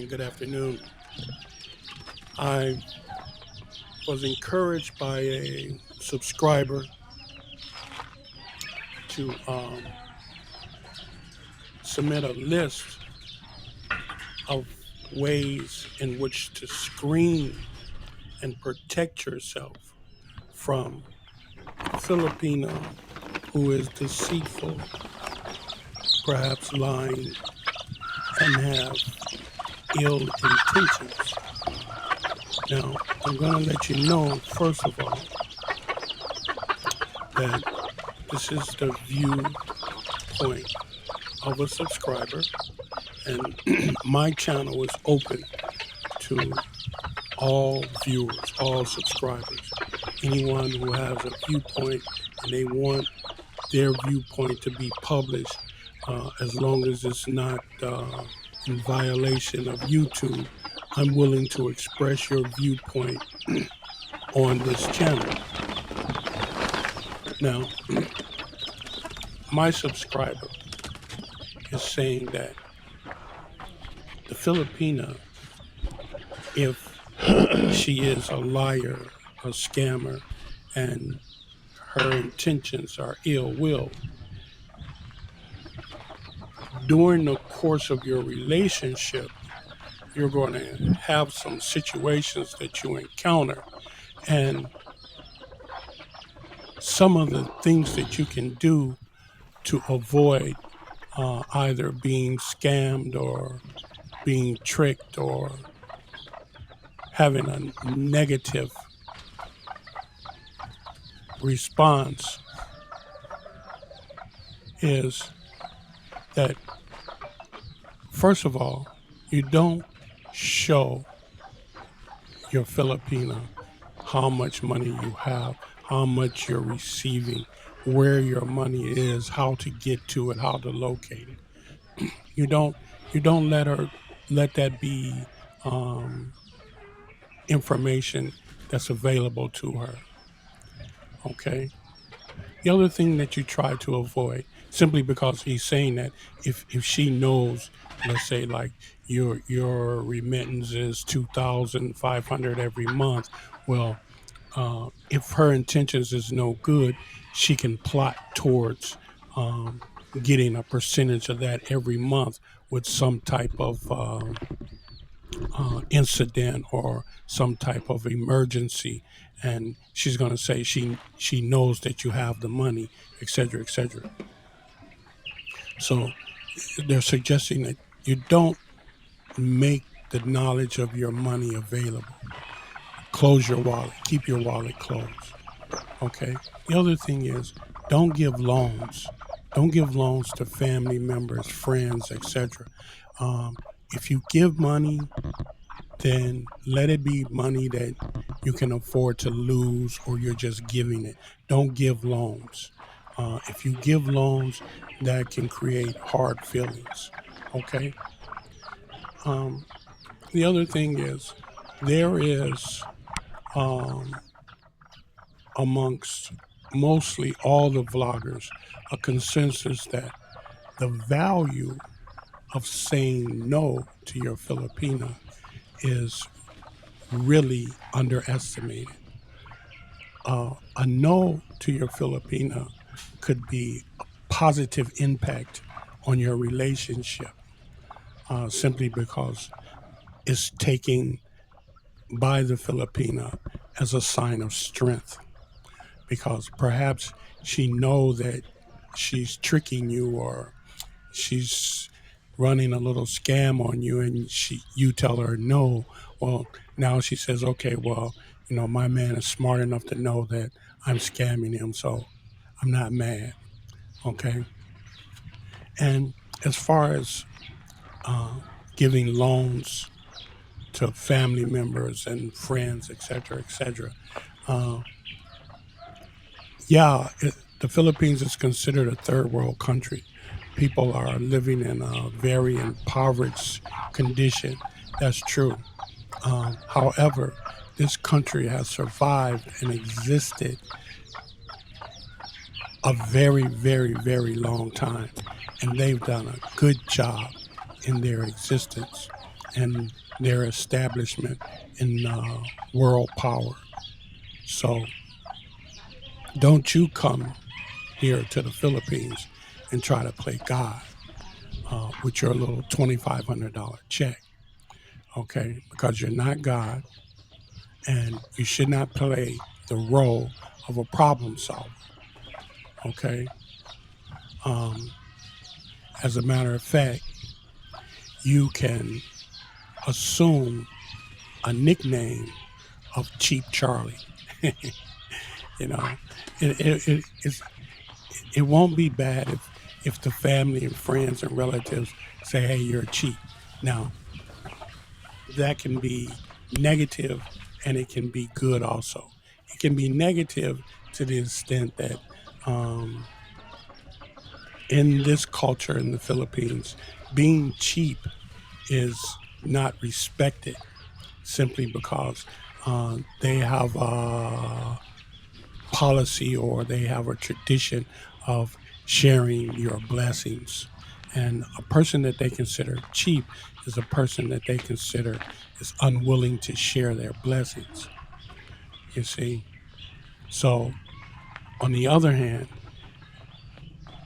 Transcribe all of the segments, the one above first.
and good afternoon. I was encouraged by a subscriber to submit a list of ways in which to screen and protect yourself from a Filipino who is deceitful, perhaps lying, and have ill intentions. Now, I'm going to let you know, first of all, that this is the viewpoint of a subscriber, and my channel is open to all viewers, all subscribers, anyone who has a viewpoint and they want their viewpoint to be published, as long as it's not in violation of YouTube. I'm willing to express your viewpoint on this channel. Now, my subscriber is saying that the Filipina, if she is a liar, a scammer, and her intentions are ill will, during the course of your relationship, you're going to have some situations that you encounter. And some of the things that you can do to avoid either being scammed or being tricked or having a negative response is that, first of all, you don't show your Filipina how much money you have, how much you're receiving, where your money is, how to get to it, how to locate it. You don't let that be um, information that's available to her. Okay. The other thing that you try to avoid, simply because he's saying that if she knows, let's say like your remittance is 2,500 every month, well, if her intentions is no good, she can plot towards um, getting a percentage of that every month with some type of incident or some type of emergency, and she's going to say she knows that you have the money, etc., etc. So they're suggesting that you don't make the knowledge of your money available. Close your wallet, keep your wallet closed. Okay. The other thing is, don't give loans. Don't give loans to family members, friends, etc. Um, if you give money, then let it be money that you can afford to lose, or you're just giving it. Don't give loans. If you give loans, that can create hard feelings. Okay. Um, the other thing is, there is um, amongst mostly all the vloggers a consensus that the value of saying no to your Filipina is really underestimated. A no to your Filipina could be a positive impact on your relationship, simply because it's taken by the Filipina as a sign of strength. Because perhaps she knows that she's tricking you, or she's running a little scam on you, and you tell her no. Well, now she says, okay, well, my man is smart enough to know that I'm scamming him, so I'm not mad. Okay. And as far as uh, giving loans to family members and friends, etc., etc., uh, yeah, the Philippines is considered a third world country. People are living in a very impoverished condition. That's true. However, this country has survived and existed a very, very, very long time, and they've done a good job in their existence. and their establishment in world power. So don't you come here to the Philippines and try to play God with your little $2,500 check, okay? Because you're not God, and you should not play the role of a problem solver, okay? Um, as a matter of fact, you can assume a nickname of Cheap Charlie. You know, it won't be bad if the family and friends and relatives say, "Hey, you're cheap." Now, that can be negative, and it can be good also. It can be negative to the extent that um, in this culture in the Philippines, being cheap is not respected simply because they have a policy or they have a tradition of sharing your blessings. And a person that they consider cheap is a person that they consider is unwilling to share their blessings, you see. So, on the other hand,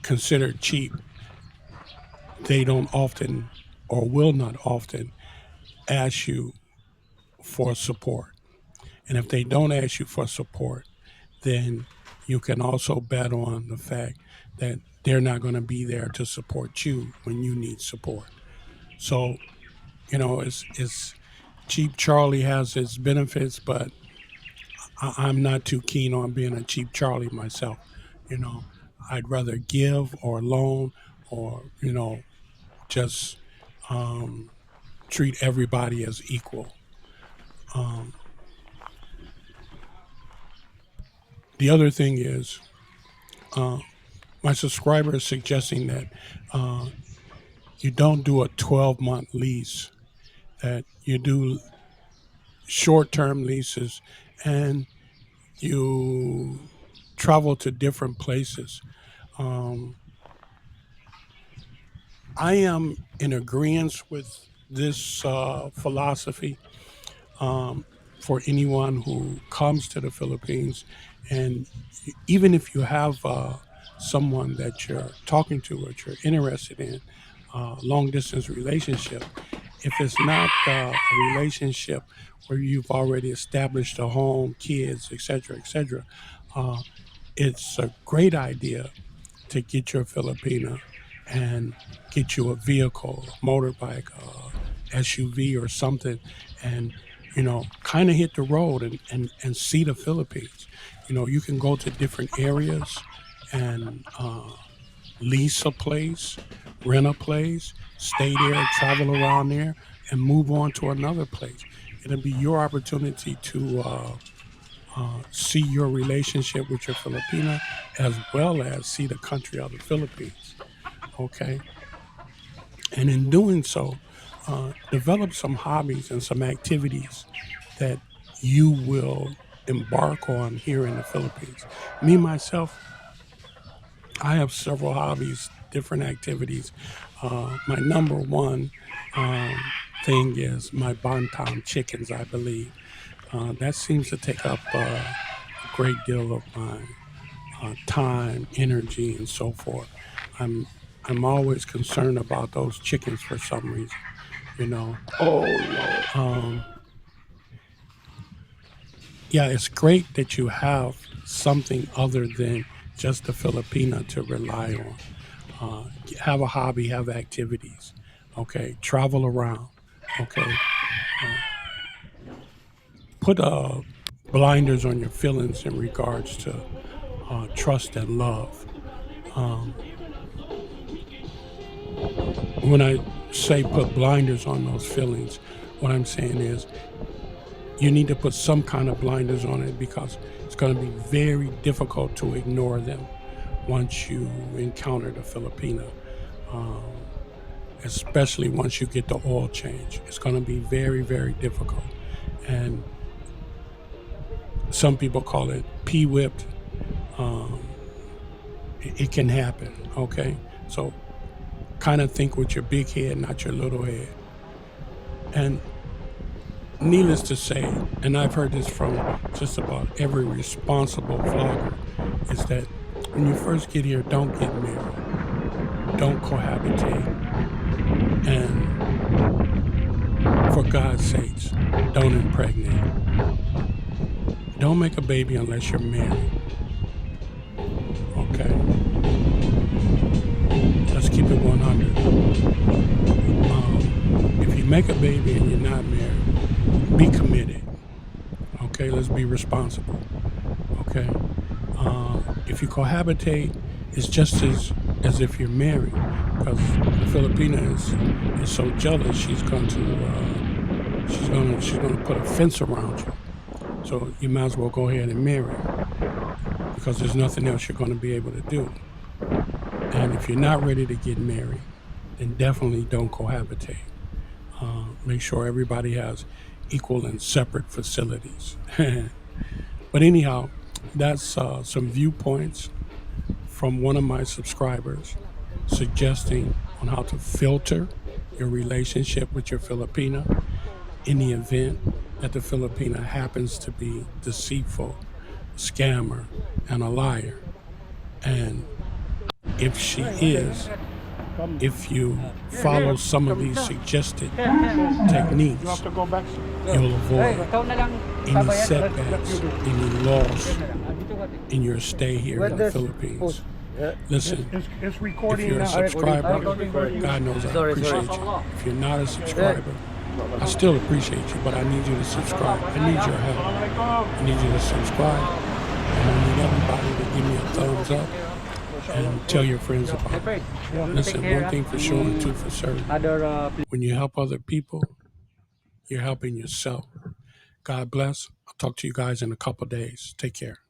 considered cheap, they don't often or will not often ask you for support. And if they don't ask you for support, then you can also bet on the fact that they're not going to be there to support you when you need support. So, it's Cheap Charlie has its benefits, but I'm not too keen on being a Cheap Charlie myself. You know, I'd rather give or loan or, just um, treat everybody as equal. Um, the other thing is, uh, my subscriber is suggesting that uh, you don't do a 12-month lease, that you do short term leases and you travel to different places. Um, I am in agreement with this philosophy um, for anyone who comes to the Philippines. And even if you have someone that you're talking to or you're interested in, long distance relationship, if it's not a relationship where you've already established a home, kids, etc., uh, it's a great idea to get your Filipina and get you a vehicle, a motorbike, SUV or something, and kind of hit the road and see the Philippines. You can go to different areas and lease a place, rent a place, stay there, travel around there, and move on to another place. It'll be your opportunity to see your relationship with your Filipina as well as see the country of the Philippines. Okay. And in doing so, develop some hobbies and some activities that you will embark on here in the Philippines. Me, myself, I have several hobbies, different activities. My number one thing is my bantam chickens, I believe. That seems to take up a great deal of my time, energy, and so forth. I'm I'm always concerned about those chickens for some reason. You know, Oh no. um, yeah, it's great that you have something other than just the Filipina to rely on. Have a hobby, have activities. Okay, travel around. Okay, uh, put blinders on your feelings in regards to trust and love. Um, when I say put blinders on those feelings, what I'm saying is you need to put some kind of blinders on it because it's going to be very difficult to ignore them once you encounter the Filipina, um, especially once you get the oil change. It's going to be very, very difficult. And some people call it P whipped. Um, it can happen. Okay. So kind of think with your big head, not your little head. And needless to say, and I've heard this from just about every responsible vlogger, is that when you first get here, don't get married, don't cohabitate, and for God's sakes, don't impregnate. Don't make a baby unless you're married. Okay? Let's keep it 100. If you make a baby and you're not married, be committed. Okay? Let's be responsible. Okay? If you cohabitate, it's just as if you're married, because the Filipina is so jealous. She's going to put a fence around you. So you might as well go ahead and marry, because there's nothing else you're going to be able to do. And if you're not ready to get married, then definitely don't cohabitate. Make sure everybody has equal and separate facilities. But anyhow, that's some viewpoints from one of my subscribers suggesting on how to filter your relationship with your Filipina in the event that the Filipina happens to be deceitful, a scammer, and a liar. And if she is, if you follow some of these suggested techniques, you'll avoid any setbacks, any loss in your stay here in the Philippines. Listen, if you're a subscriber, God knows I appreciate you. If you're not a subscriber, I still appreciate you, but I need you to subscribe. I need your help. I need you to subscribe. And I need everybody to give me a thumbs up and tell your friends about it. Listen, one thing for sure and two for certain. When you help other people, you're helping yourself. God bless. I'll talk to you guys in a couple days. Take care.